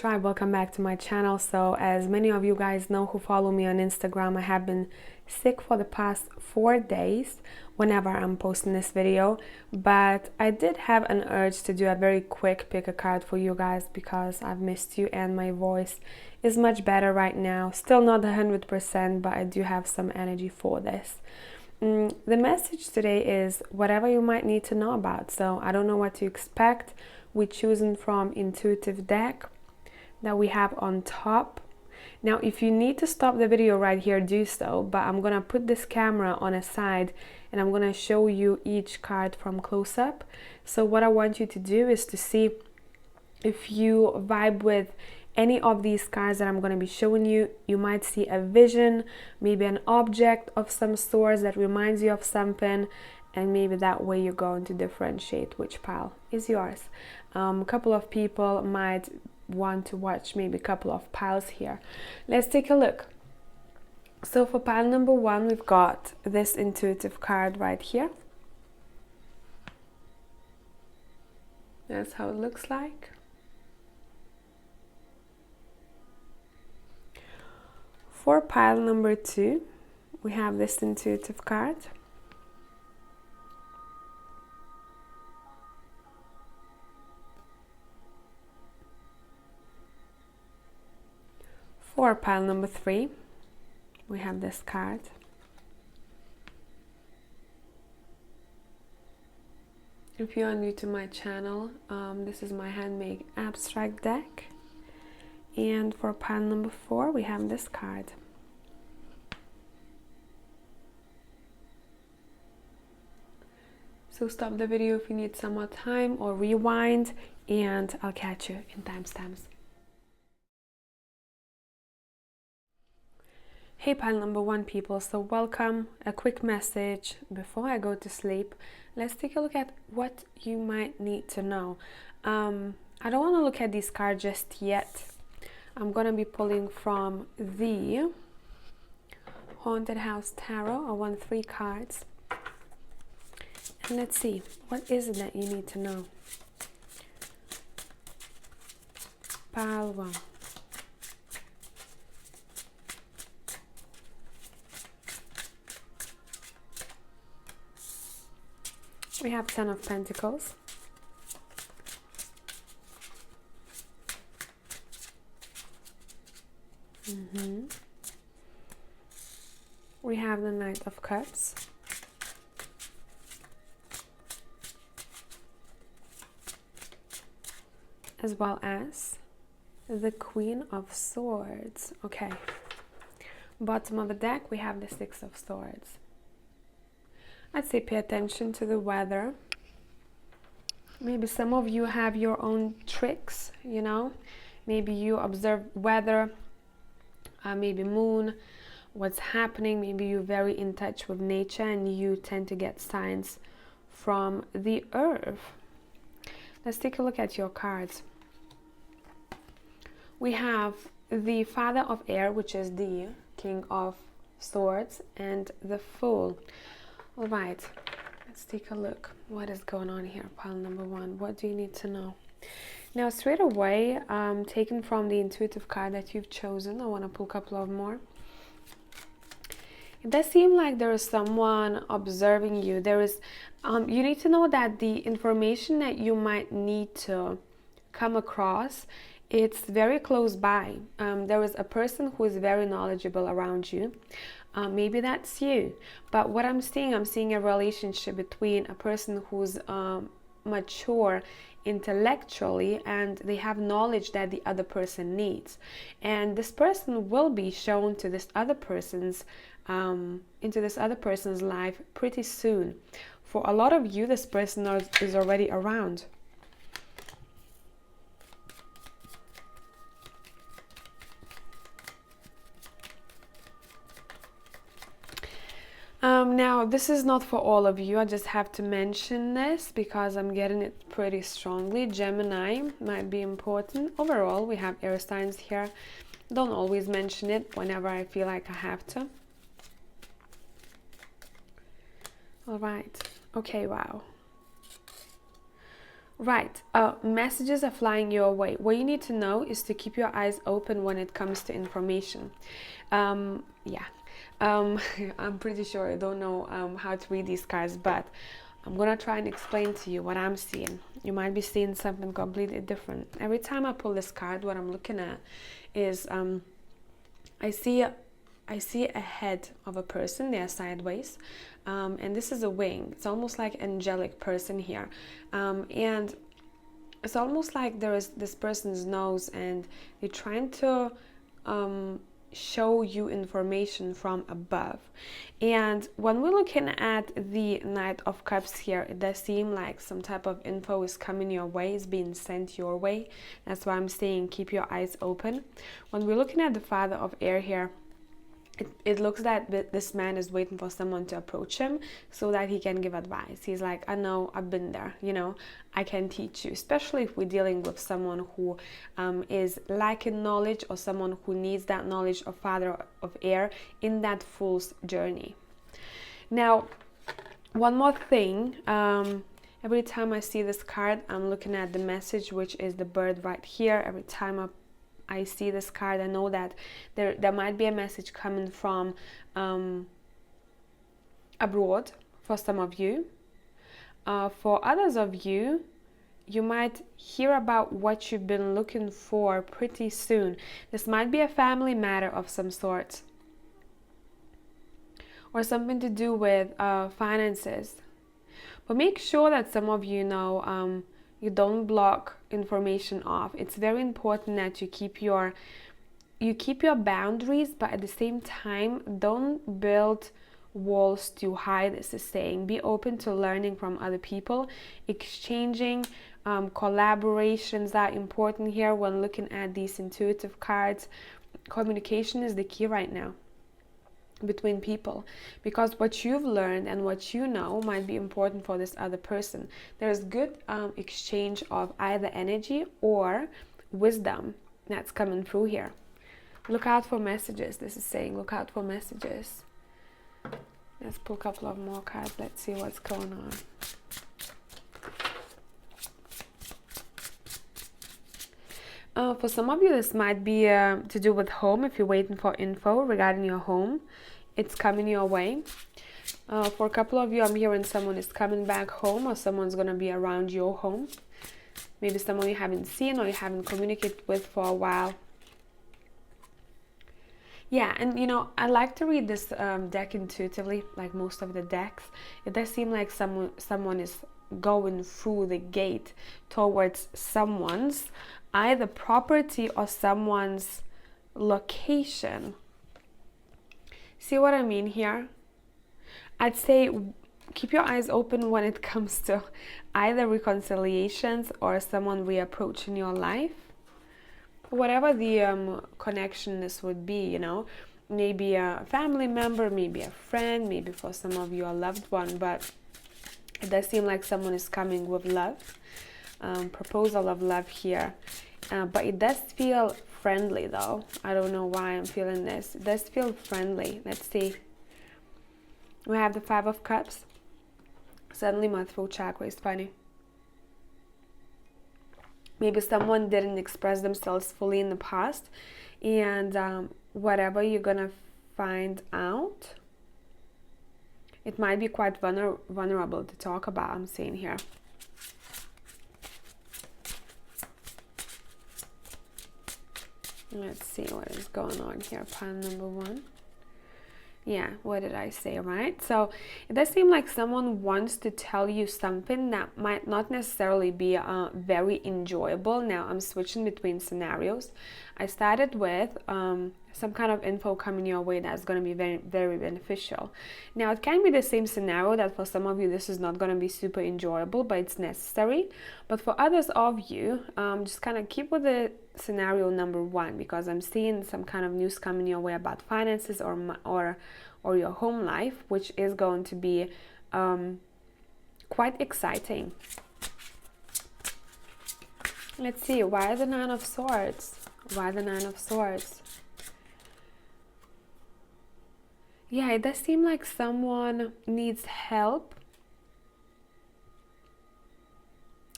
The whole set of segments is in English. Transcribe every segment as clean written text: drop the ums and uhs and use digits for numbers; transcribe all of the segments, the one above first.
tribe, welcome back to my channel. So as many of you guys know who follow me on Instagram, I have been sick for the past 4 days whenever I'm posting this video, but I did have an urge to do a very quick pick a card for you guys because I've missed you and my voice is much better right now. Still not 100%, but I do have some energy for this. The message today is whatever you might need to know about. So I don't know what to expect. We're choosing from intuitive deck that we have on top. Now if you need to stop the video right here, do so, but I'm gonna put this camera on a side and I'm gonna show you each card from close up. So what I want you to do is to see if you vibe with any of these cards that I'm going to be showing you. You might see a vision, maybe an object of some sort that reminds you of something, and maybe that way you're going to differentiate which pile is yours. A couple of people might want to watch maybe a couple of piles here. Let's take a look. So for pile number 1, we've got this intuitive card right here. That's how it looks like. For pile number 2, we have this intuitive card. For pile number 3, we have this card. If you are new to my channel, this is my handmade abstract deck. And for pile number 4, we have this card. So stop the video if you need some more time or rewind, and I'll catch you in timestamps. Hey pile number 1 people, so welcome. A quick message before I go to sleep. Let's take a look at what you might need to know. I don't want to look at these cards just yet. I'm going to be pulling from the Haunted House Tarot. I want 3 cards. And let's see, what is it that you need to know? Pile 1. We have 10 of Pentacles. We have the Knight of Cups. As well as the Queen of Swords. Okay. Bottom of the deck, we have the 6 of Swords. I'd say pay attention to the weather. Maybe some of you have your own tricks, you know. Maybe you observe weather, maybe moon, what's happening. Maybe you're very in touch with nature and you tend to get signs from the earth. Let's take a look at your cards. We have the Father of Air, which is the King of Swords, and the Fool. All right, let's take a look. What is going on here? Pile number 1. What do you need to know? Now, straight away, taken from the intuitive card that you've chosen, I want to pull a couple of more. It does seem like there is someone observing you. There is, you need to know that the information that you might need to come across, it's very close by. There is a person who is very knowledgeable around you. Maybe that's you. But what I'm seeing a relationship between a person who's mature intellectually and they have knowledge that the other person needs. And this person will be shown to this other person's into this other person's life pretty soon. For a lot of you, this person is already around. Now, this is not for all of you. I just have to mention this because I'm getting it pretty strongly. Gemini might be important. Overall, we have air signs here. Don't always mention it whenever I feel like I have to. All right. Okay, wow. Right. Messages are flying your way. What you need to know is to keep your eyes open when it comes to information. Yeah. I'm pretty sure I don't know how to read these cards, but I'm gonna try and explain to you what I'm seeing. You might be seeing something completely different. Every time I pull this card, what I'm looking at is I see a head of a person. They're sideways, and this is a wing. It's almost like angelic person here, and it's almost like there is this person's nose, and they're trying to show you information from above. And when we're looking at the Knight of Cups here, it does seem like some type of info is coming your way, is being sent your way. That's why I'm saying keep your eyes open. When we're looking at the Father of Air here, it looks like this man is waiting for someone to approach him so that he can give advice. He's like, I know, I've been there, you know, I can teach you, especially if we're dealing with someone who is lacking knowledge, or someone who needs that knowledge of Father of Air in that Fool's journey. Now, one more thing, every time I see this card, I'm looking at the message, which is the bird right here. Every time I see this card, I know that there might be a message coming from abroad for some of you. For others of you, you might hear about what you've been looking for pretty soon. This might be a family matter of some sort, or something to do with finances. But make sure that some of you know you don't block information off. It's very important that you keep your boundaries, but at the same time, don't build walls too high. This is saying be open to learning from other people. Exchanging collaborations are important here when looking at these intuitive cards. Communication is the key right now between people, because what you've learned and what you know might be important for this other person. There's good exchange of either energy or wisdom that's coming through here. Look out for messages. This is saying look out for messages. Let's pull a couple of more cards. Let's see what's going on. For some of you, this might be to do with home. If you're waiting for info regarding your home, it's coming your way. For a couple of you, I'm hearing someone is coming back home, or someone's going to be around your home. Maybe someone you haven't seen or you haven't communicated with for a while. Yeah, and you know, I like to read this deck intuitively, like most of the decks. It does seem like someone is going through the gate towards someone's either property or someone's location. See what I mean here? I'd say keep your eyes open when it comes to either reconciliations or someone reapproaching your life. Whatever the connection this would be, you know, maybe a family member, maybe a friend, maybe for some of you a loved one, but it does seem like someone is coming with love, proposal of love here, but it does feel friendly though. I don't know why I'm feeling this. It does feel friendly. Let's see. We have the Five of Cups. Suddenly my throat chakra is funny. Maybe someone didn't express themselves fully in the past, and whatever you're gonna find out, it might be quite vulnerable to talk about, I'm seeing here. Let's see what is going on here. Pile number one. Yeah, what did I say, right? So it does seem like someone wants to tell you something that might not necessarily be very enjoyable. Now I'm switching between scenarios. I started with some kind of info coming your way that's going to be very, very beneficial. Now it can be the same scenario that for some of you this is not going to be super enjoyable, but it's necessary. But for others of you, just kind of keep with the scenario number one, because I'm seeing some kind of news coming your way about finances or your home life, which is going to be quite exciting. Let's see, why the Nine of Swords? Why the Nine of Swords? Yeah, it does seem like someone needs help.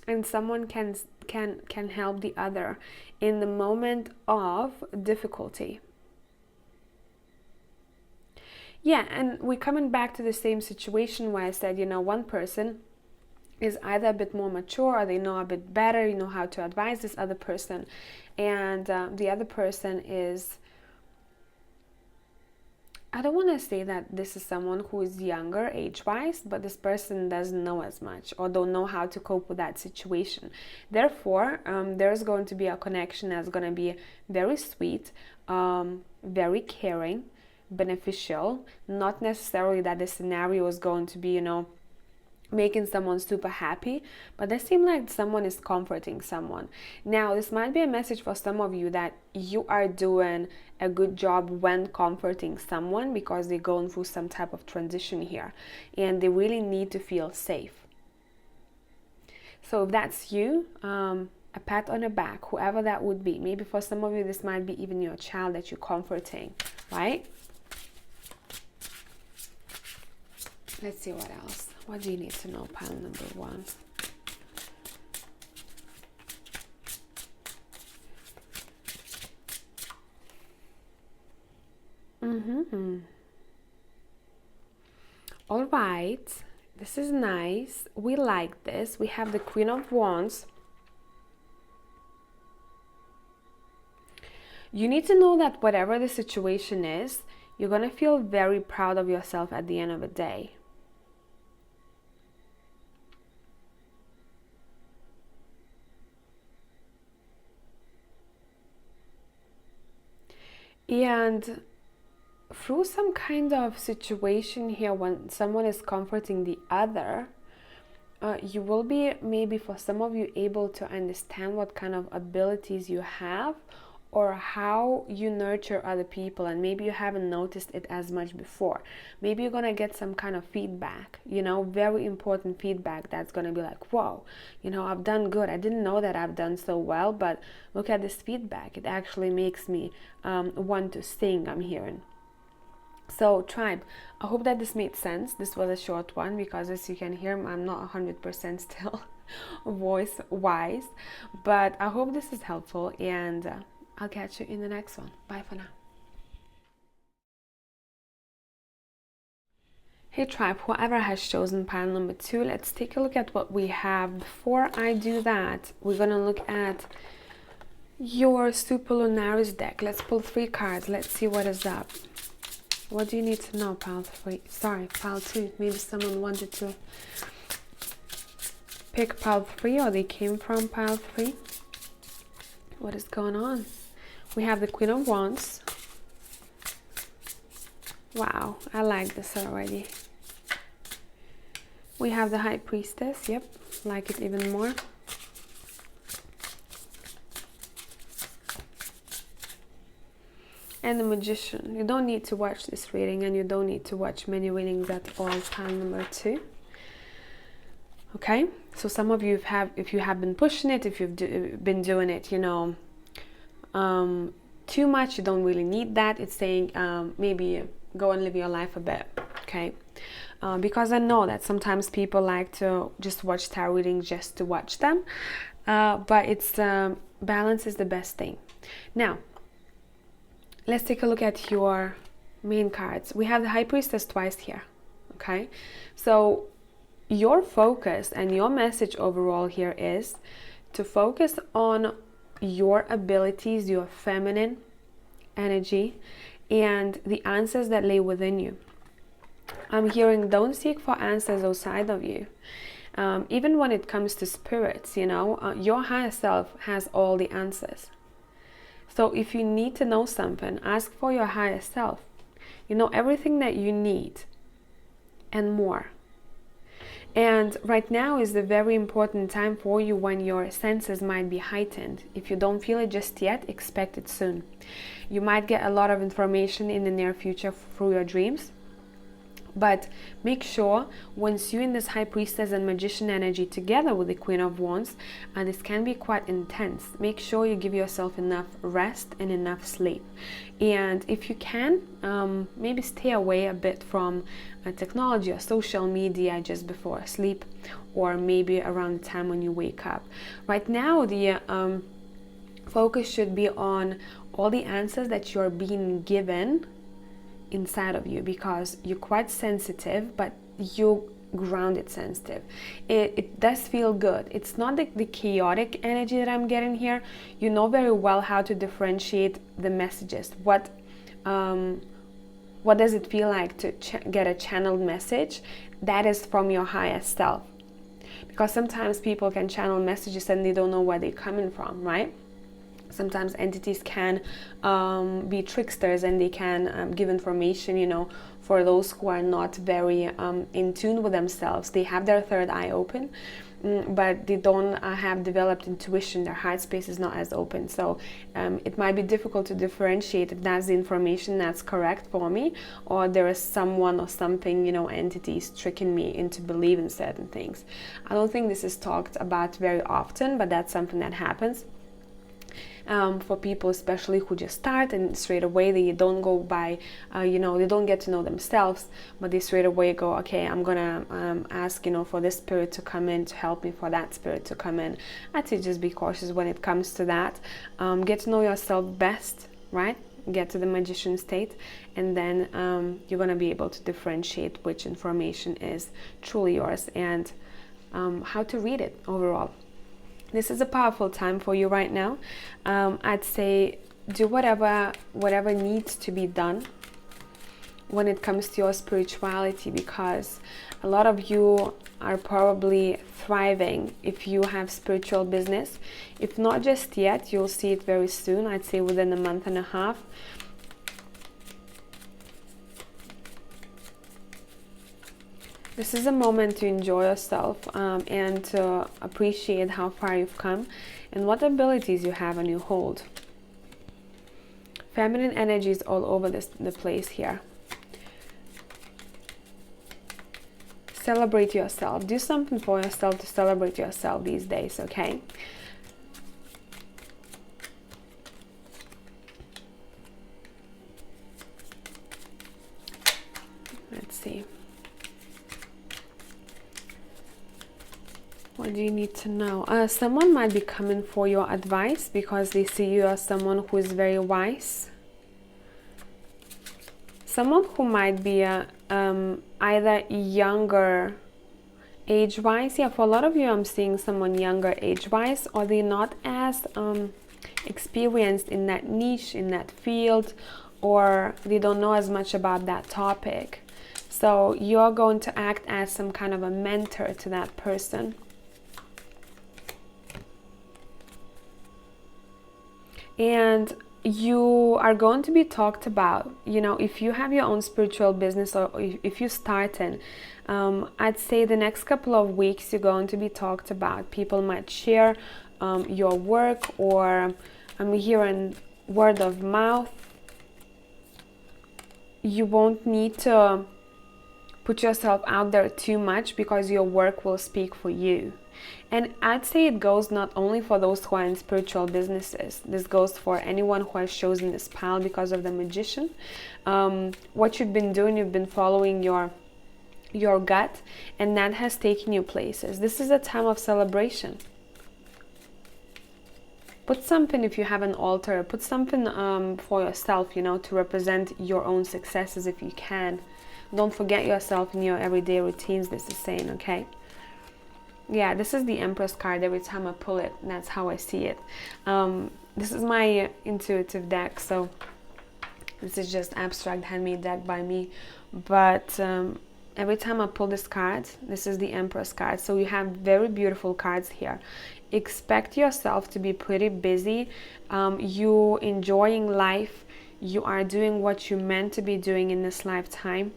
and someone can help the other in the moment of difficulty. Yeah, and we're coming back to the same situation where I said, you know, one person is either a bit more mature, or they know a bit better, you know, how to advise this other person, and the other person is, I don't want to say that this is someone who is younger age-wise, but this person doesn't know as much or don't know how to cope with that situation. Therefore, there's going to be a connection that's going to be very sweet, very caring, beneficial. Not necessarily that the scenario is going to be, you know, making someone super happy, but they seem like someone is comforting someone. Now, this might be a message for some of you that you are doing a good job when comforting someone, because they're going through some type of transition here and they really need to feel safe. So if that's you, a pat on the back, whoever that would be. Maybe for some of you this might be even your child that you're comforting, right? Let's see what else. What do you need to know, pile number 1? All right, this is nice. We like this. We have the Queen of Wands. You need to know that whatever the situation is, you're going to feel very proud of yourself at the end of the day. And through some kind of situation here, when someone is comforting the other, you will be, maybe for some of you, able to understand what kind of abilities you have or how you nurture other people, and maybe you haven't noticed it as much before. Maybe you're gonna get some kind of feedback, you know, very important feedback that's gonna be like, whoa, you know, I've done good. I didn't know that I've done so well, but look at this feedback. It actually makes me want to sing, I'm hearing. So tribe, I hope that this made sense. This was a short one because, as you can hear, I'm not 100% still voice wise, but I hope this is helpful, and I'll catch you in the next one. Bye for now. Hey tribe, whoever has chosen pile number 2, let's take a look at what we have. Before I do that, we're gonna look at your Superlunaris deck. Let's pull 3 cards. Let's see what is up. What do you need to know, pile 3? Sorry, pile 2. Maybe someone wanted to pick pile 3, or they came from pile 3. What is going on? We have the Queen of Wands. Wow, I like this already. We have the High Priestess. Yep, like it even more. And the Magician. You don't need to watch this reading, and you don't need to watch many readings at all. Pile number 2. Okay, so some of you have, if you have been pushing it, if you've been doing it, you know, too much, you don't really need that. It's saying maybe go and live your life a bit, okay? Because I know that sometimes people like to just watch tarot readings just to watch them, but it's balance is the best thing. Now, let's take a look at your main cards. We have the High Priestess twice here, okay? So your focus and your message overall here is to focus on your abilities, your feminine energy, and the answers that lay within you. I'm hearing, don't seek for answers outside of you. Even when it comes to spirits, you know, your higher self has all the answers. So if you need to know something, ask for your higher self. You know everything that you need and more. And right now is a very important time for you when your senses might be heightened. If you don't feel it just yet, expect it soon. You might get a lot of information in the near future through your dreams, But make sure once you're in this High Priestess and Magician energy together with the Queen of Wands, this can be quite intense. Make sure you give yourself enough rest and enough sleep. And if you can, maybe stay away a bit from technology or social media just before sleep, or maybe around the time when you wake up. Right now, the focus should be on all the answers that you're being given inside of you, because you're quite sensitive, but you grounded sensitive. It does feel good. It's not the chaotic energy that I'm getting here. You know very well how to differentiate the messages. What does it feel like to get a channeled message that is from your highest self? Because sometimes people can channel messages and they don't know where they're coming from, right? Sometimes entities can be tricksters, and they can give information, you know, for those who are not very in tune with themselves. They have their third eye open, but they don't have developed intuition. Their heart space is not as open. So it might be difficult to differentiate if that's the information that's correct for me, or there is someone or something, you know, entities tricking me into believing certain things. I don't think this is talked about very often, but that's something that happens. For people especially who just start and straight away they don't go by, you know, they don't get to know themselves, but they straight away go, okay, I'm gonna ask, you know, for this spirit to come in to help me, for that spirit to come in. I'd say just be cautious when it comes to that. Get to know yourself best, right? Get to the magician state, and then you're gonna be able to differentiate which information is truly yours, and how to read it overall. This is a powerful time for you right now. I'd say do whatever needs to be done when it comes to your spirituality, because a lot of you are probably thriving if you have spiritual business. If not just yet, you'll see it very soon. I'd say within a month and a half. This is a moment to enjoy yourself and to appreciate how far you've come and what abilities you have and you hold. Feminine energy is all over the place here. Celebrate yourself. Do something for yourself to celebrate yourself these days, okay? Let's see. What do you need to know? Someone might be coming for your advice because they see you as someone who is very wise. Someone who might be either younger age-wise. Yeah, for a lot of you, I'm seeing someone younger age-wise, or they're not as experienced in that niche, in that field, or they don't know as much about that topic. So you're going to act as some kind of a mentor to that person. And you are going to be talked about, you know, if you have your own spiritual business, or if you start in, I'd say the next couple of weeks you're going to be talked about. People might share your work, or I'm hearing word of mouth. You won't need to put yourself out there too much, because your work will speak for you. And I'd say it goes not only for those who are in spiritual businesses. This goes for anyone who has chosen this path because of the magician. What you've been doing, you've been following your gut, and that has taken you places. This is a time of celebration. Put something, if you have an altar, put something for yourself, you know, to represent your own successes if you can. Don't forget yourself in your everyday routines, this is saying, okay? Yeah, this is the Empress card. Every time I pull it, that's how I see it. This is my intuitive deck, so this is just abstract handmade deck by me. But every time I pull this card, this is the Empress card. So you have very beautiful cards here. Expect yourself to be pretty busy. You enjoying life. You are doing what you're meant to be doing in this lifetime.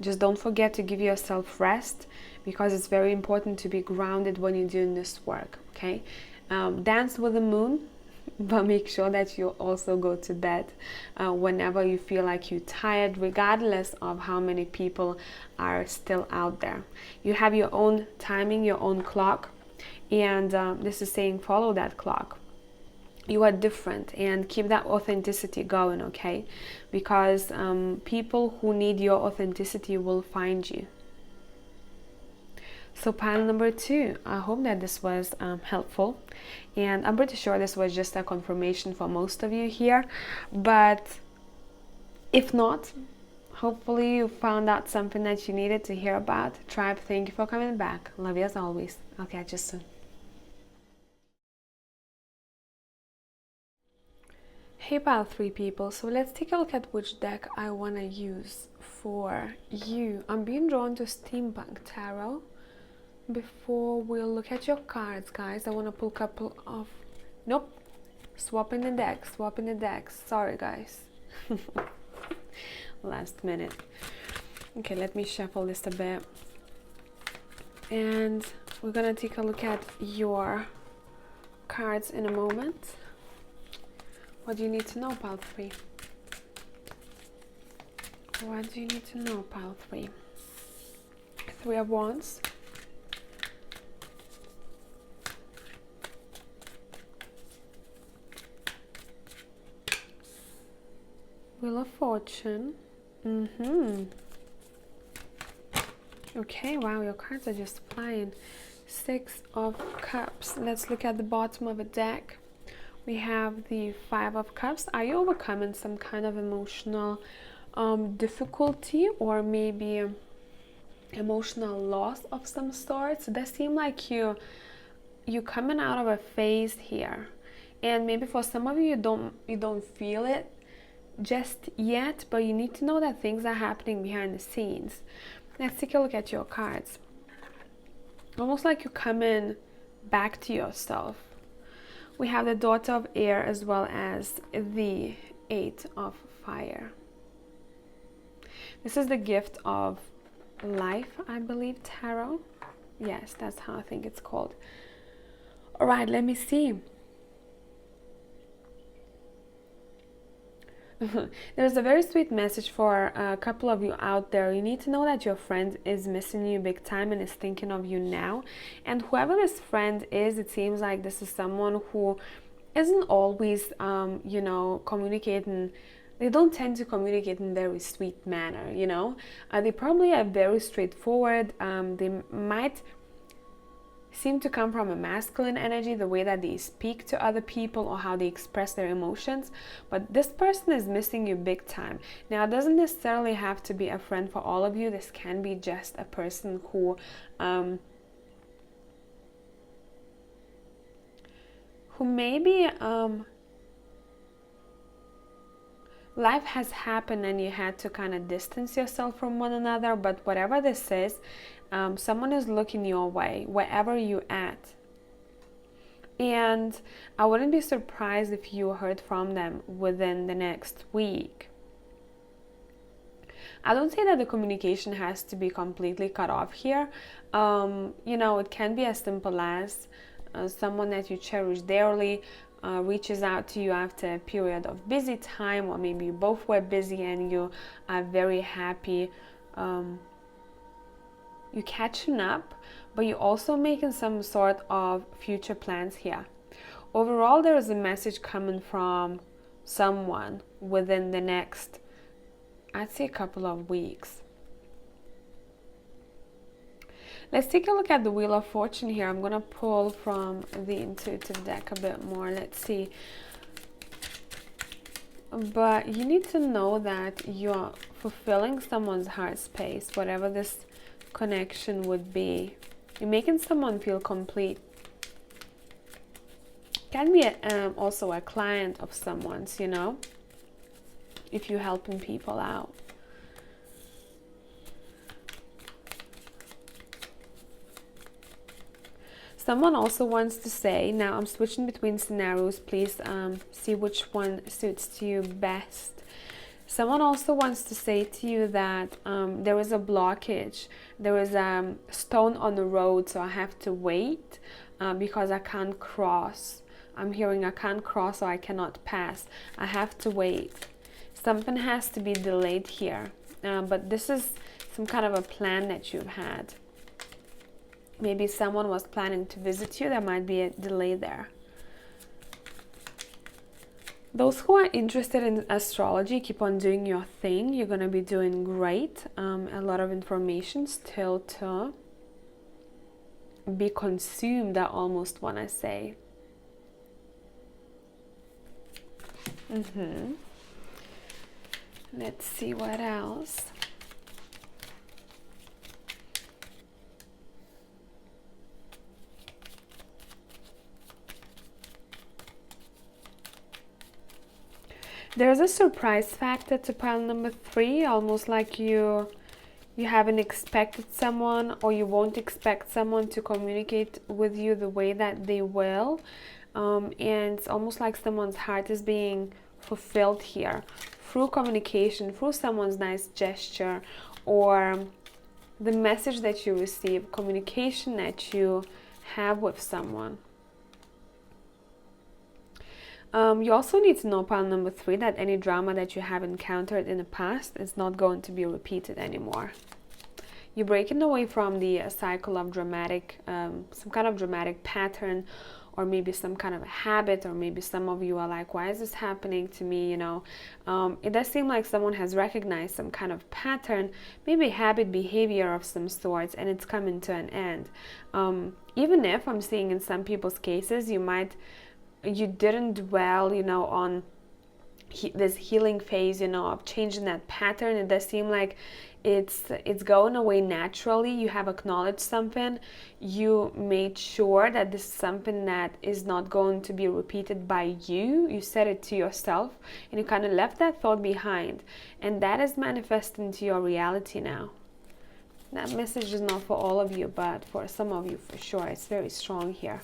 Just don't forget to give yourself rest, because it's very important to be grounded when you're doing this work, okay? Dance with the moon. but make sure that you also go to bed whenever you feel like you're tired, regardless of how many people are still out there. You have your own timing, your own clock, and this is saying follow that clock. You are different, and keep that authenticity going, okay? Because people who need your authenticity will find you. So pile number 2, I hope that this was helpful, and I'm pretty sure this was just a confirmation for most of you here, but if not, hopefully you found out something that you needed to hear about. Tribe, thank you for coming back. Love you as always. I'll catch you soon. Hey pile 3 people, so let's take a look at which deck I want to use for you. I'm being drawn to Steampunk Tarot. Before we look at your cards, guys, I want to pull a couple of... Nope. Swapping the decks. Sorry, guys. Last minute. Okay, let me shuffle this a bit. And we're going to take a look at your cards in a moment. What do you need to know, pile 3? What do you need to know, pile 3? 3 of Wands. Wheel of Fortune. Okay, wow, your cards are just flying. 6 of Cups. Let's look at the bottom of a deck. We have the 5 of Cups. Are you overcoming some kind of emotional difficulty, or maybe emotional loss of some sort? So that seems like you're coming out of a phase here, and maybe for some of you, you don't feel it just yet, but you need to know that things are happening behind the scenes. Let's take a look at your cards. Almost like you're coming back to yourself. We have the Daughter of Air as well as the 8 of Fire. This is the Gift of Life, I believe, tarot. Yes, that's how I think it's called. All right, let me see. There's a very sweet message for a couple of you out there. You need to know that your friend is missing you big time and is thinking of you now. And whoever this friend is, it seems like this is someone who isn't always, you know, communicating. They don't tend to communicate in a very sweet manner, you know. They probably are very straightforward. They might seem to come from a masculine energy, the way that they speak to other people or how they express their emotions, but this person is missing you big time. Now, it doesn't necessarily have to be a friend for all of you. This can be just a person who maybe life has happened and you had to kind of distance yourself from one another, but whatever this is, someone is looking your way, wherever you're at. And I wouldn't be surprised if you heard from them within the next week. I don't say that the communication has to be completely cut off here. You know, it can be as simple as someone that you cherish dearly reaches out to you after a period of busy time, or maybe you both were busy and you are very happy. You're catching up, but you're also making some sort of future plans here. Overall, there is a message coming from someone within the next, I'd say, a couple of weeks. Let's take a look at the Wheel of Fortune here. I'm going to pull from the intuitive deck a bit more. Let's see. But you need to know that you're fulfilling someone's heart space, whatever this connection would be. You're making someone feel complete. Can be also a client of someone's, you know, if you're helping people out. Someone also wants to say, now I'm switching between scenarios, please see which one suits to you best. Someone also wants to say to you that there is a blockage, there is a stone on the road, so I have to wait because I can't cross I'm hearing I can't cross or I cannot pass. I have to wait. Something has to be delayed here. But this is some kind of a plan that you've had. Maybe someone was planning to visit you. There might be a delay there. Those who are interested in astrology, keep on doing your thing. You're going to be doing great. A lot of information still to be consumed, I almost want to say. Let's see what else. There's a surprise factor to pile number 3, almost like you haven't expected someone, or you won't expect someone to communicate with you the way that they will. And it's almost like someone's heart is being fulfilled here through communication, through someone's nice gesture, or the message that you receive, communication that you have with someone. You also need to know, pile number 3, that any drama that you have encountered in the past is not going to be repeated anymore. You're breaking away from the cycle of dramatic, some kind of dramatic pattern, or maybe some kind of a habit, or maybe some of you are like, why is this happening to me, you know? It does seem like someone has recognized some kind of pattern, maybe habit, behavior of some sorts, and it's coming to an end. Even if I'm seeing in some people's cases, you didn't dwell, you know, on this healing phase, you know, of changing that pattern. It does seem like it's going away naturally. You have acknowledged something. You made sure that this is something that is not going to be repeated by you. You said it to yourself, and you kind of left that thought behind, and that is manifesting into your reality now. That message is not for all of you, but for some of you for sure. It's very strong here.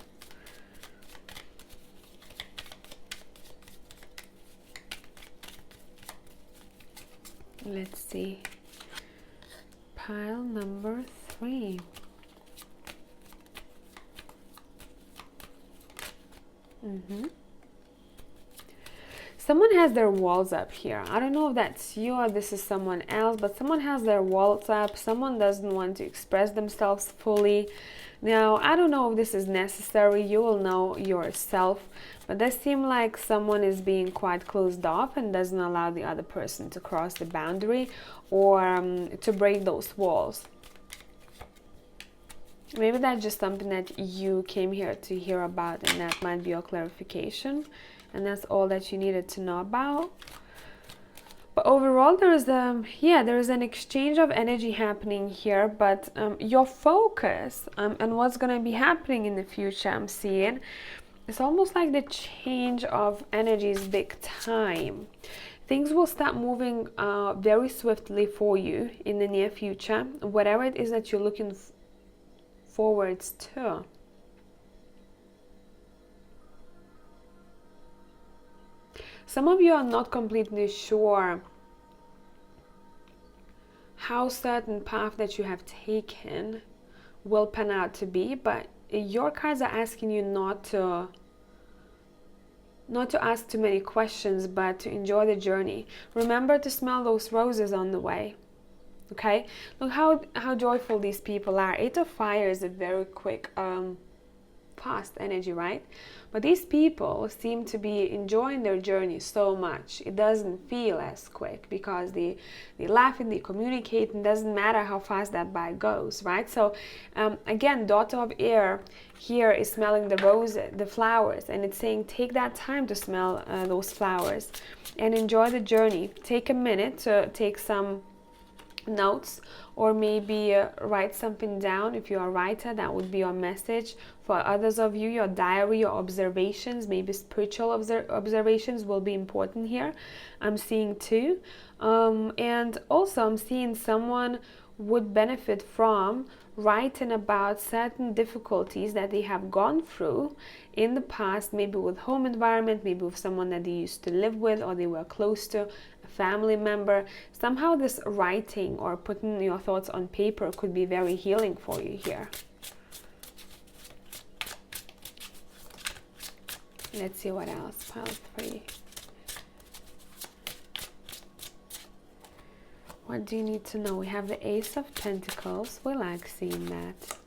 Let's see. Pile number 3. Someone has their walls up here. I don't know if that's you or this is someone else, but someone has their walls up. Someone doesn't want to express themselves fully. Now, I don't know if this is necessary. You will know yourself. But it does seem like someone is being quite closed off and doesn't allow the other person to cross the boundary or to break those walls. Maybe that's just something that you came here to hear about, and that might be your clarification. And that's all that you needed to know about. But overall, there is an exchange of energy happening here, but your focus and what's going to be happening in the future, I'm seeing, it's almost like the change of energy is big time. Things will start moving very swiftly for you in the near future, whatever it is that you're looking forwards to. Some of you are not completely sure how certain path that you have taken will pan out to be, but your cards are asking you not to ask too many questions, but to enjoy the journey. Remember to smell those roses on the way. Okay? Look how joyful these people are. 8 of Fire is a very quick, fast energy, right? But these people seem to be enjoying their journey so much. It doesn't feel as quick because they laughing, they communicate, and doesn't matter how fast that bike goes, right? So again, daughter of air here is smelling the roses, the flowers, and it's saying take that time to smell those flowers and enjoy the journey. Take a minute to take some notes, or maybe write something down. If you're a writer, that would be your message. For others of you, your diary, your observations, maybe spiritual observations will be important here. I'm seeing too. And also I'm seeing someone would benefit from writing about certain difficulties that they have gone through in the past, maybe with home environment, maybe with someone that they used to live with or they were close to, a family member. Somehow this writing or putting your thoughts on paper could be very healing for you here. Let's see what else. Pile 3. What do you need to know? We have the Ace of Pentacles. We like seeing that.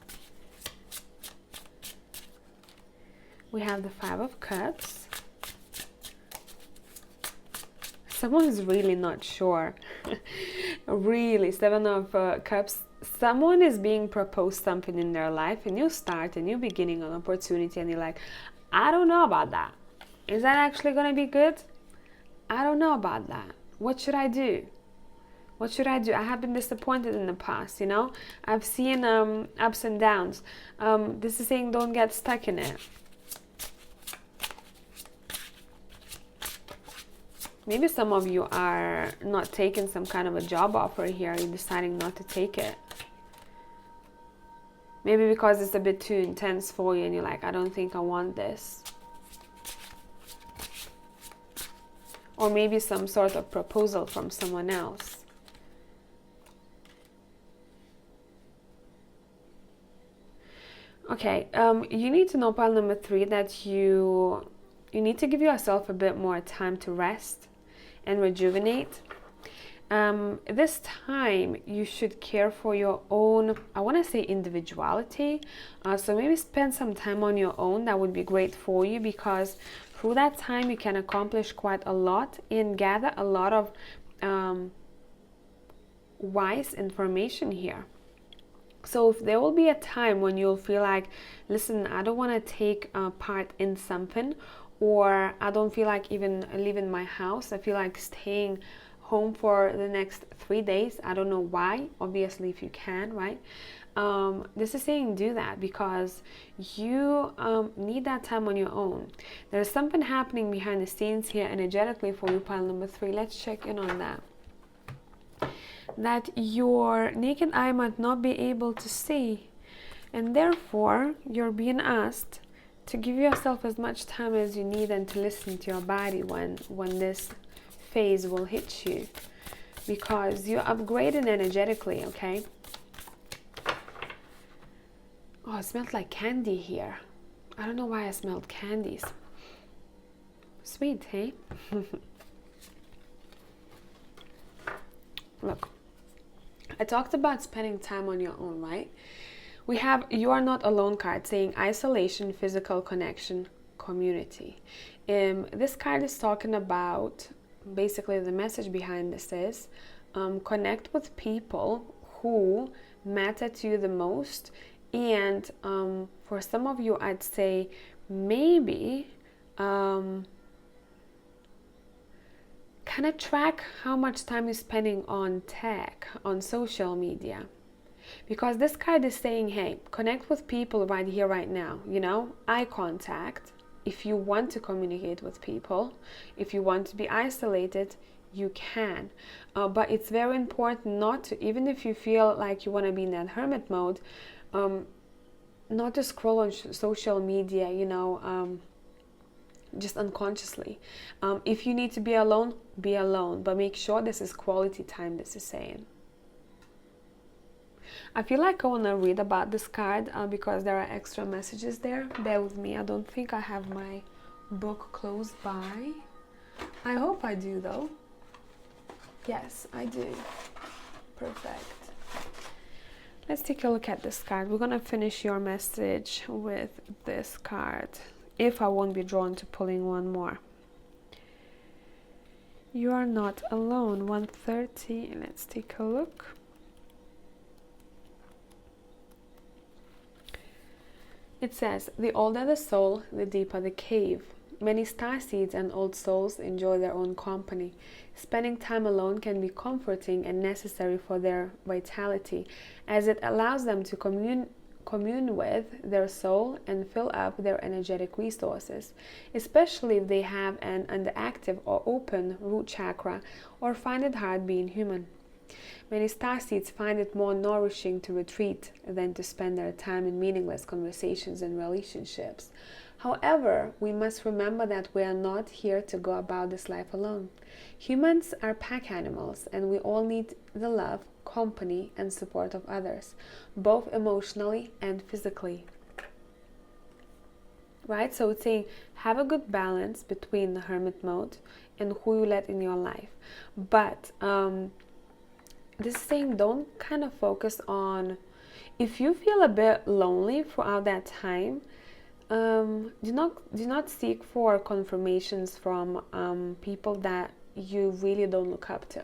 We have the 5 of Cups. Someone is really not sure. Really, 7 of Cups. Someone is being proposed something in their life, a new start, a new beginning, an opportunity, and you're like, I don't know about that. Is that actually going to be good? I don't know about that. What should I do? What should I do? I have been disappointed in the past, you know. I've seen ups and downs. This is saying don't get stuck in it. Maybe some of you are not taking some kind of a job offer here. You're deciding not to take it. Maybe because it's a bit too intense for you and you're like, I don't think I want this. Or maybe some sort of proposal from someone else. Okay, you need to know, pile number 3, that you need to give yourself a bit more time to rest and rejuvenate. This time you should care for your own, I want to say, individuality. So maybe spend some time on your own. That would be great for you, because through that time you can accomplish quite a lot and gather a lot of wise information here. So if there will be a time when you'll feel like, listen, I don't want to take part in something, or I don't feel like even leaving my house. I feel like staying home for the next 3 days. I don't know why. Obviously, if you can, right? This is saying do that, because you need that time on your own. There's something happening behind the scenes here energetically for you, pile number 3. Let's check in on that. That your naked eye might not be able to see, and therefore you're being asked to give yourself as much time as you need and to listen to your body when this phase will hit you, because you're upgrading energetically. Okay. Oh, it smelled like candy here. I don't know why I smelled candies. Sweet, hey? Look, I talked about spending time on your own, right? We have You Are Not Alone card saying isolation, physical connection, community. This card is talking about, basically the message behind this is connect with people who matter to you the most. And for some of you, I'd say maybe kind of track how much time you're spending on tech, on social media. Because this card is saying, hey, connect with people right here, right now. You know, eye contact. If you want to communicate with people, if you want to be isolated, you can. But it's very important not to, even if you feel like you want to be in that hermit mode, not to scroll on social media, you know, just unconsciously. If you need to be alone, but make sure this is quality time, this is saying. I feel like I want to read about this card because there are extra messages there. Bear with me. I don't think I have my book close by. I hope I do, though. Yes, I do. Perfect. Let's take a look at this card. We're going to finish your message with this card, if I won't be drawn to pulling one more. You are not alone. 130. Let's take a look. It says, the older the soul, the deeper the cave. Many starseeds and old souls enjoy their own company. Spending time alone can be comforting and necessary for their vitality, as it allows them to commune with their soul and fill up their energetic resources, especially if they have an underactive or open root chakra or find it hard being human. Many starseeds find it more nourishing to retreat than to spend their time in meaningless conversations and relationships. However, we must remember that we are not here to go about this life alone. Humans are pack animals, and we all need the love, company, and support of others, both emotionally and physically. right? So it's saying have a good balance between the hermit mode and who you let in your life. But this is saying don't kind of focus on, if you feel a bit lonely throughout that time, do not seek for confirmations from people that you really don't look up to,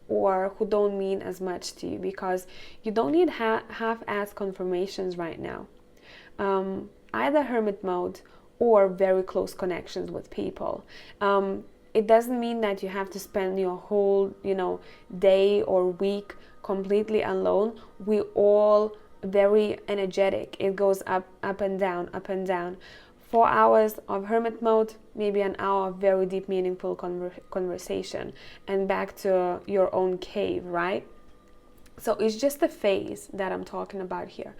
or who don't mean as much to you, because you don't need half-ass confirmations right now. Either hermit mode or very close connections with people. It doesn't mean that you have to spend your whole, day or week completely alone. We all very energetic. It goes up and down, up and down. 4 hours of hermit mode, maybe an hour of very deep, meaningful conversation, and back to your own cave, right? So it's just a phase that I'm talking about here.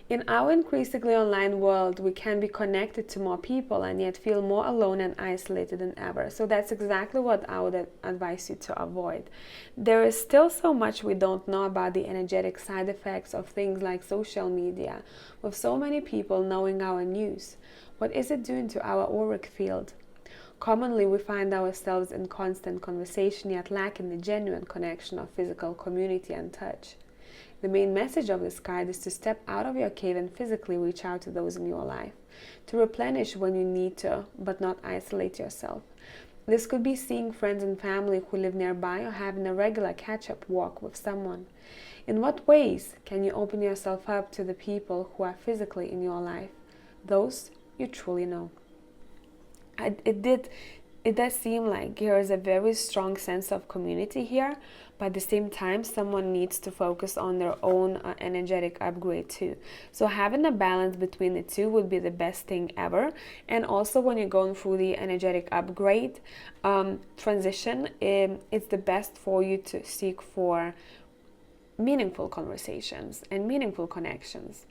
In our increasingly online world, we can be connected to more people and yet feel more alone and isolated than ever. So that's exactly what I would advise you to avoid. There is still so much we don't know about the energetic side effects of things like social media, with so many people knowing our news. What is it doing to our auric field? Commonly, we find ourselves in constant conversation, yet lacking the genuine connection of physical community and touch. The main message of this card is to step out of your cave and physically reach out to those in your life, to replenish when you need to, but not isolate yourself. This could be seeing friends and family who live nearby, or having a regular catch-up walk with someone. In what ways can you open yourself up to the people who are physically in your life, those you truly know? It does seem like there is a very strong sense of community here, but at the same time, someone needs to focus on their own energetic upgrade too. So having a balance between the two would be the best thing ever. And also when you're going through the energetic upgrade transition, it's the best for you to seek for meaningful conversations and meaningful connections.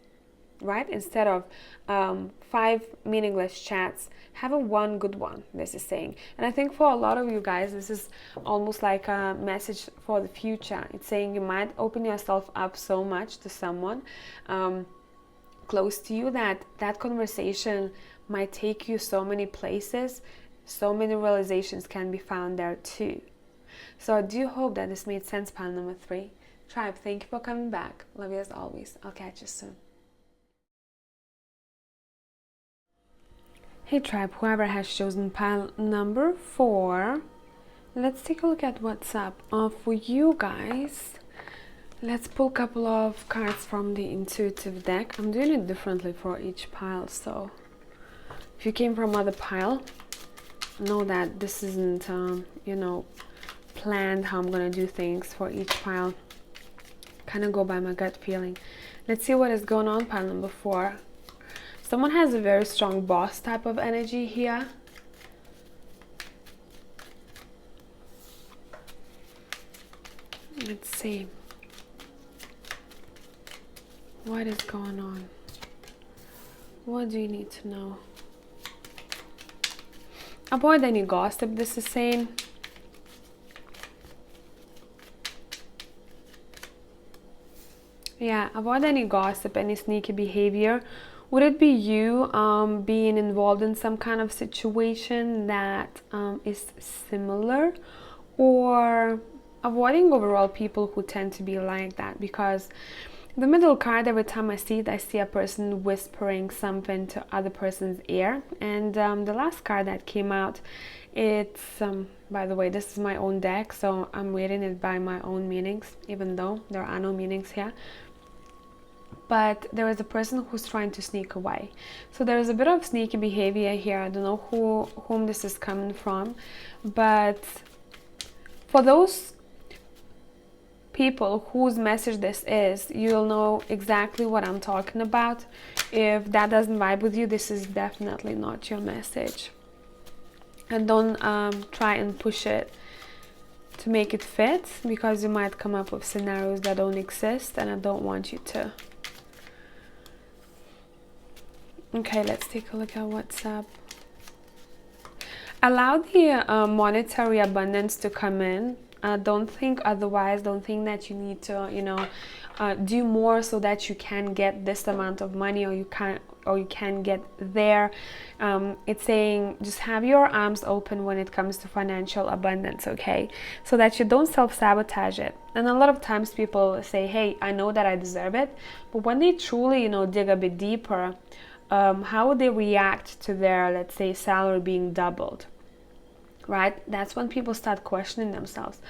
Right? Instead of 5 meaningless chats, have a one good one, this is saying. And I think for a lot of you guys, this is almost like a message for the future. It's saying you might open yourself up so much to someone close to you that that conversation might take you so many places. So many realizations can be found there too. So I do hope that this made sense, pile number 3. Tribe, thank you for coming back. Love you as always. I'll catch you soon. Hey tribe, whoever has chosen pile number 4, let's take a look at what's up for you guys. Let's pull a couple of cards from the intuitive deck. I'm doing it differently for each pile, so if you came from other pile, know that this isn't planned how I'm gonna do things for each pile. Kind of go by my gut feeling. Let's see what is going on, pile number 4. Someone has a very strong boss type of energy here. Let's see. What is going on? What do you need to know? Avoid any gossip, this is saying. Yeah, avoid any gossip, any sneaky behavior. Would it be you being involved in some kind of situation that is similar, or avoiding overall people who tend to be like that? Because the middle card, every time I see it, I see a person whispering something to other person's ear. And the last card that came out, it's, by the way, this is my own deck, so I'm reading it by my own meanings, even though there are no meanings here. But there is a person who's trying to sneak away. So there is a bit of sneaky behavior here. I don't know whom this is coming from, but for those people whose message this is, you'll know exactly what I'm talking about. If that doesn't vibe with you, this is definitely not your message. And don't try and push it to make it fit, because you might come up with scenarios that don't exist, and I don't want you to. Okay, let's take a look at what's up. Allow the monetary abundance to come in. Don't think otherwise. Don't think that you need to, do more so that you can get this amount of money, or you or you can get there. It's saying just have your arms open when it comes to financial abundance, okay? So that you don't self-sabotage it. And a lot of times people say, hey, I know that I deserve it, but when they truly, you know, dig a bit deeper, how would they react to their, let's say, salary being doubled, right? That's when people start questioning themselves.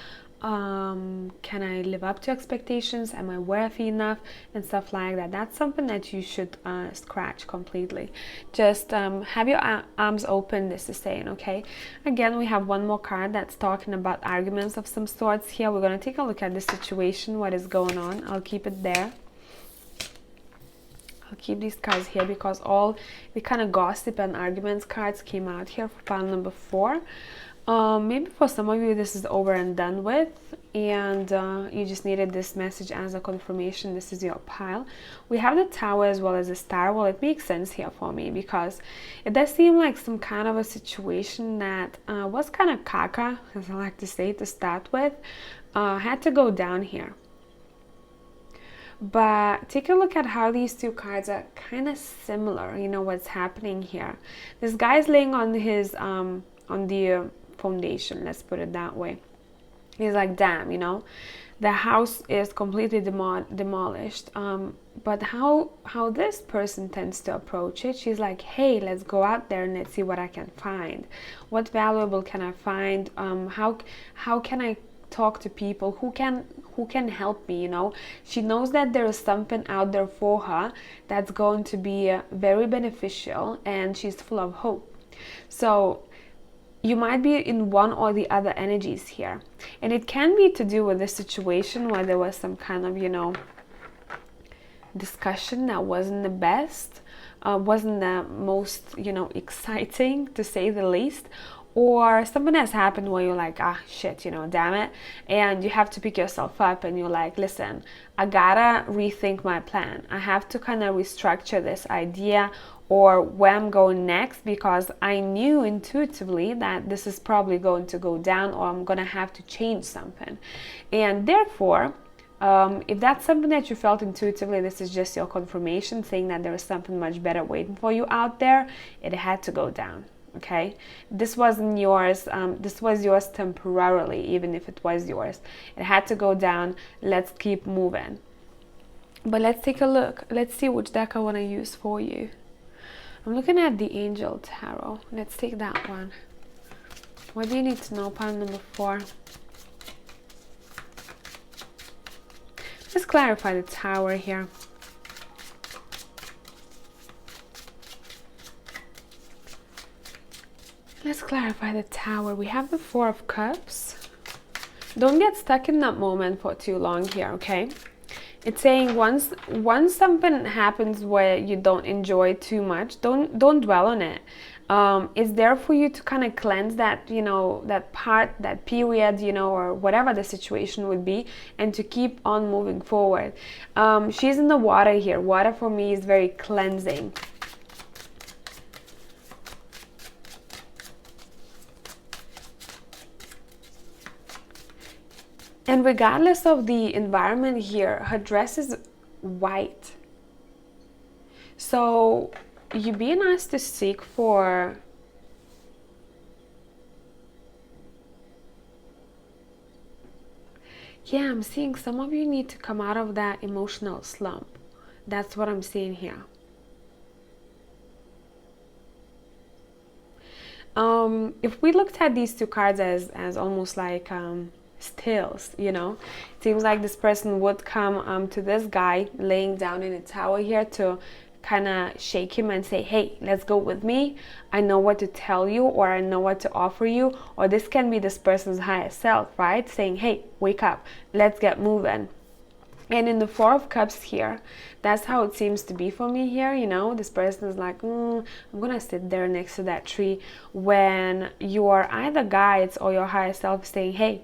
Can I live up to expectations? Am I worthy enough? And stuff like that. That's something that you should scratch completely. Just have your arms open, this is saying, okay? Again, we have one more card that's talking about arguments of some sorts here. We're going to take a look at the situation, what is going on. I'll keep it there. I'll keep these cards here because all the kind of gossip and arguments cards came out here for pile number 4. Maybe for some of you this is over and done with, and you just needed this message as a confirmation. This is your pile. We have the Tower as well as the Star. Well, it makes sense here for me because it does seem like some kind of a situation that was kind of caca, as I like to say, to start with, had to go down here. But take a look at how these two cards are kind of similar. You know what's happening here. This guy's laying on his on the foundation, let's put it that way. He's like, damn, you know, the house is completely demolished. But how this person tends to approach it, she's like, hey, let's go out there and let's see what I can find. What valuable can I find? How can I talk to people who can help me? You know, she knows that there is something out there for her that's going to be very beneficial, and she's full of hope. So you might be in one or the other energies here, and it can be to do with the situation where there was some kind of, you know, discussion that wasn't the best, wasn't the most, you know, exciting, to say the least, or something has happened where you're like, ah, shit, you know, damn it, and you have to pick yourself up and you're like, listen, I gotta rethink my plan. I have to kind of restructure this idea or where I'm going next, because I knew intuitively that this is probably going to go down, or I'm gonna have to change something. And therefore, if that's something that you felt intuitively, this is just your confirmation saying that there is something much better waiting for you out there. It had to go down. Okay, this wasn't yours. This was yours temporarily, even if it was yours. It had to go down. Let's keep moving. But let's take a look. Let's see which deck I want to use for you. I'm looking at the Angel Tarot. Let's take that one. What do you need to know? Pile number 4. Let's clarify the Tower here. Let's clarify the Tower. We have the 4 of Cups. Don't get stuck in that moment for too long here, okay? It's saying once something happens where you don't enjoy too much, don't dwell on it. It's there for you to kind of cleanse that, you know, that part, that period, you know, or whatever the situation would be, and to keep on moving forward. She's in the water here. Water for me is very cleansing. And regardless of the environment here, her dress is white. So you're being asked to seek for I'm seeing some of you need to come out of that emotional slump. That's what I'm seeing here. If we looked at these two cards as almost like stills, you know, it seems like this person would come to this guy laying down in a tower here to kind of shake him and say, hey, let's go with me. I know what to tell you, or I know what to offer you. Or this can be this person's higher self, right, saying, hey, wake up, let's get moving. And in the 4 of Cups here, that's how it seems to be for me here. You know, this person is like, I'm gonna sit there next to that tree, when your either guides or your higher self saying, hey,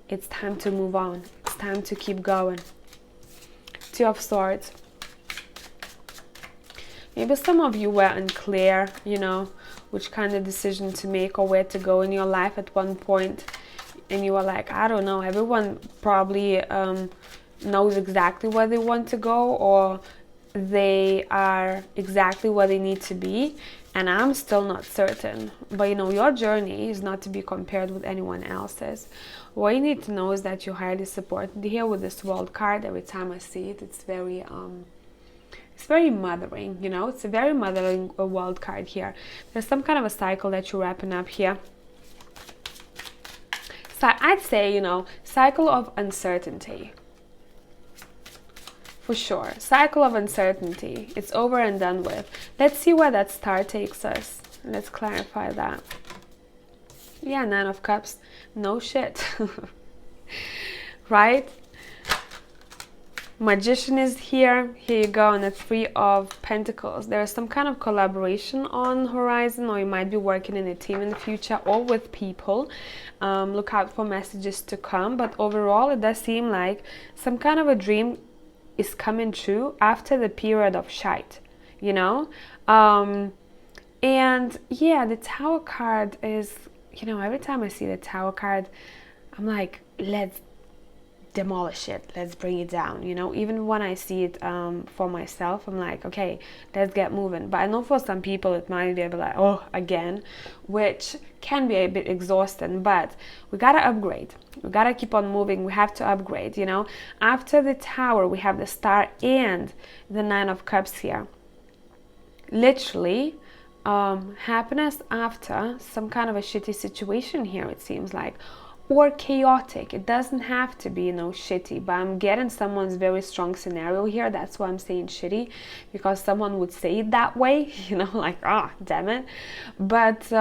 it's time to move on. It's time to keep going. 2 of Swords. Maybe some of you were unclear, you know, which kind of decision to make or where to go in your life at one point. And you were like, I don't know. Everyone probably knows exactly where they want to go, or they are exactly where they need to be, and I'm still not certain. But you know, your journey is not to be compared with anyone else's. What you need to know is that you're highly supported here with this World card. Every time I see it, it's very mothering, you know. It's a very mothering World card here. There's some kind of a cycle that you're wrapping up here. So I'd say, you know, cycle of uncertainty. For sure. Cycle of uncertainty. It's over and done with. Let's see where that star takes us. Let's clarify that. Yeah, 9 of Cups. No shit. Right? Magician is here. Here you go. And the 3 of Pentacles. There's some kind of collaboration on horizon, or you might be working in a team in the future or with people. Look out for messages to come. But overall, it does seem like some kind of a dream is coming true after the period of shite, you know. And yeah, the Tower card is, you know, every time I see the Tower card, I'm like, let's demolish it, let's bring it down, you know. Even when I see it for myself, I'm like, okay, let's get moving. But I know for some people it might be like, oh, again, which can be a bit exhausting. But we gotta upgrade, we gotta keep on moving, we have to upgrade, you know. After the Tower, we have the Star and the 9 of Cups here. Literally happiness after some kind of a shitty situation here, it seems like, or chaotic. It doesn't have to be, you know, shitty, but I'm getting someone's very strong scenario here. That's why I'm saying shitty, because someone would say it that way, you know, like, ah, oh, damn it. But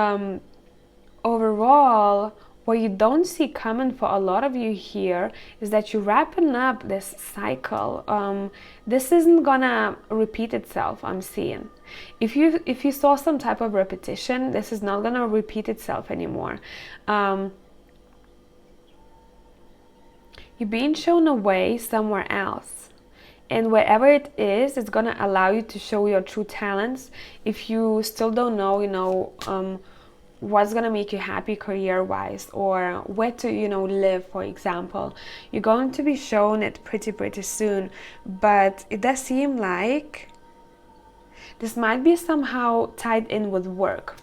overall, what you don't see coming for a lot of you here is that you're wrapping up this cycle. This isn't gonna repeat itself, I'm seeing. If you saw some type of repetition, this is not gonna repeat itself anymore. You're being shown a way somewhere else, and wherever it is, it's gonna allow you to show your true talents. If you still don't know, you know, what's gonna make you happy career-wise, or where to, you know, live, for example, you're going to be shown it pretty soon. But it does seem like this might be somehow tied in with work.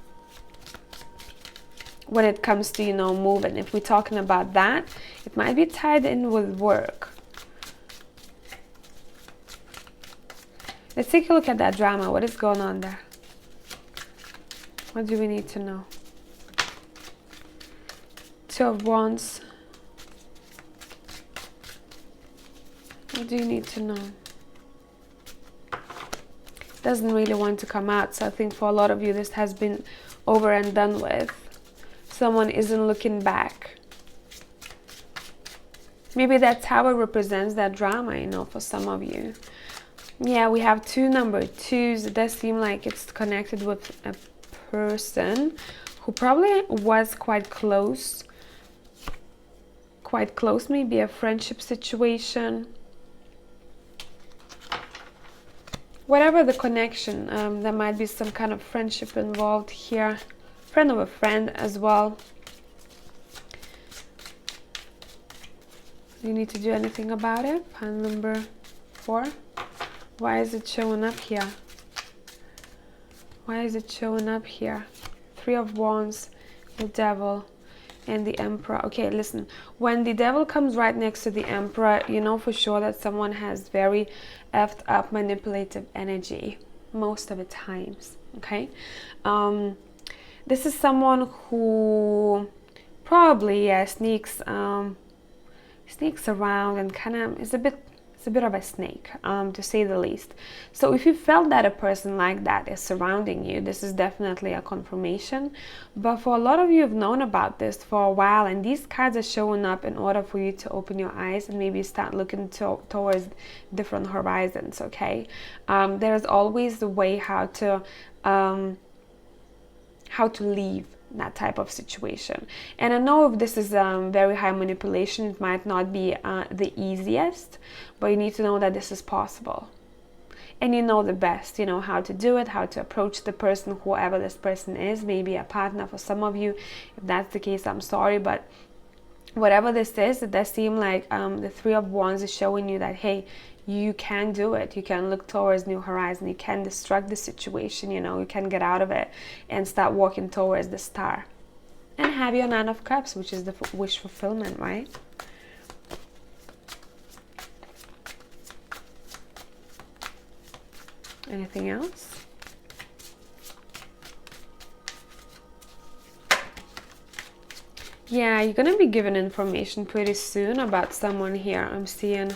When it comes to, you know, moving, if we're talking about that, it might be tied in with work. Let's take a look at that drama. What is going on there? What do we need to know? 2 of Wands. What do you need to know? Doesn't really want to come out, so I think for a lot of you this has been over and done with. Someone isn't looking back. Maybe that Tower represents that drama, you know, for some of you. Yeah, we have 2 number 2s. It does seem like it's connected with a person who probably was quite close. Maybe a friendship situation. Whatever the connection, there might be some kind of friendship involved here. Friend of a friend as well. Do you need to do anything about it? Pile number 4. Why is it showing up here? Why is it showing up here? 3 of Wands, the Devil, and the Emperor. Okay, listen. When the Devil comes right next to the Emperor, you know for sure that someone has very effed up manipulative energy most of the times. Okay. This is someone who probably sneaks around and kind of is a bit of a snake, to say the least. So if you felt that a person like that is surrounding you, this is definitely a confirmation. But for a lot of you have known about this for a while, and these cards are showing up in order for you to open your eyes and maybe start looking towards different horizons. Okay, there's always a way how to leave that type of situation. And I know if this is very high manipulation, it might not be the easiest, but you need to know that this is possible. And you know the best, you know how to do it, how to approach the person, whoever this person is, maybe a partner for some of you. If that's the case, I'm sorry, but whatever this is, it does seem like the 3 of Wands is showing you that, hey, You can do it. You can look towards new horizon. You can destruct the situation, you know, you can get out of it and start walking towards the star. And have your Nine of Cups, which is the wish fulfillment, right? Anything else? Yeah, you're gonna be given information pretty soon about someone here. I'm seeing.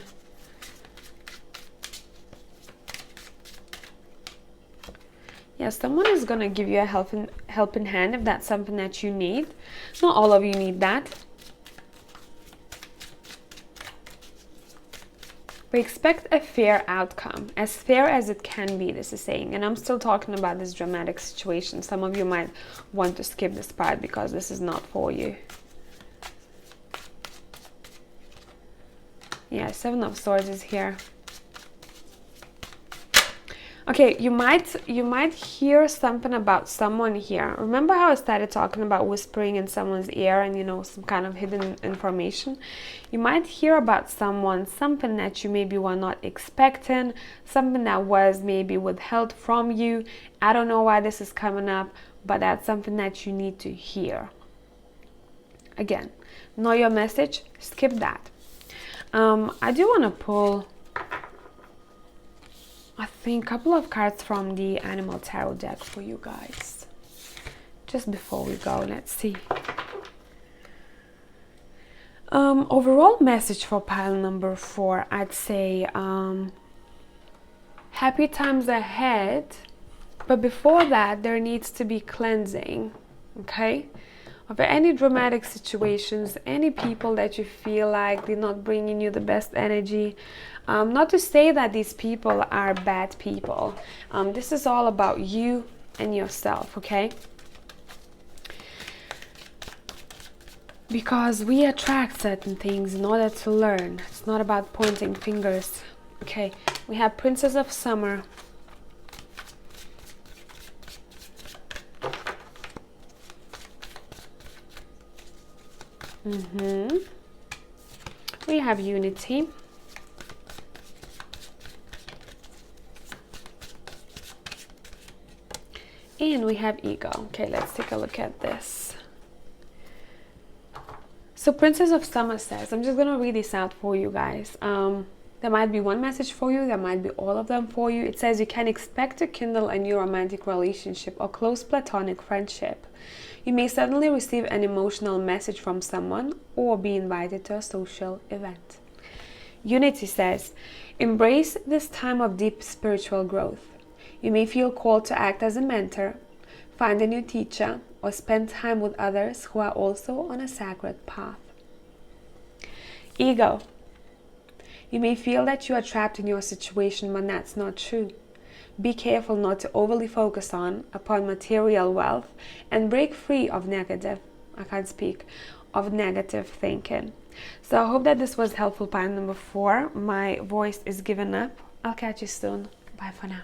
Yeah, someone is gonna give you a helping hand if that's something that you need. Not all of you need that. We expect a fair outcome, as fair as it can be, this is saying. And I'm still talking about this dramatic situation. Some of you might want to skip this part because this is not for you. Yeah, Seven of Swords is here. Okay, you might hear something about someone here. Remember how I started talking about whispering in someone's ear and, you know, some kind of hidden information? You might hear about someone, something that you maybe were not expecting, something that was maybe withheld from you. I don't know why this is coming up, but that's something that you need to hear. Again, know your message, skip that. I do want to pull, I think, a couple of cards from the Animal Tarot deck for you guys. Just before we go, let's see. Overall message for pile number 4, I'd say happy times ahead, but before that there needs to be cleansing, okay? Of any dramatic situations, any people that you feel like they're not bringing you the best energy. Not to say that these people are bad people. This is all about you and yourself, okay? Because we attract certain things in order to learn. It's not about pointing fingers. Okay, we have Princess of Summer. We have Unity. And we have Ego. Okay, let's take a look at this. So Princess of Summer says, I'm just going to read this out for you guys. There might be one message for you. There might be all of them for you. It says you can expect to kindle a new romantic relationship or close platonic friendship. You may suddenly receive an emotional message from someone or be invited to a social event. Unity says, embrace this time of deep spiritual growth. You may feel called to act as a mentor, find a new teacher, or spend time with others who are also on a sacred path. Ego. You may feel that you are trapped in your situation when that's not true. Be careful not to overly focus upon material wealth and break free of negative thinking. So I hope that this was helpful. Pile number 4. My voice is giving up. I'll catch you soon. Bye for now.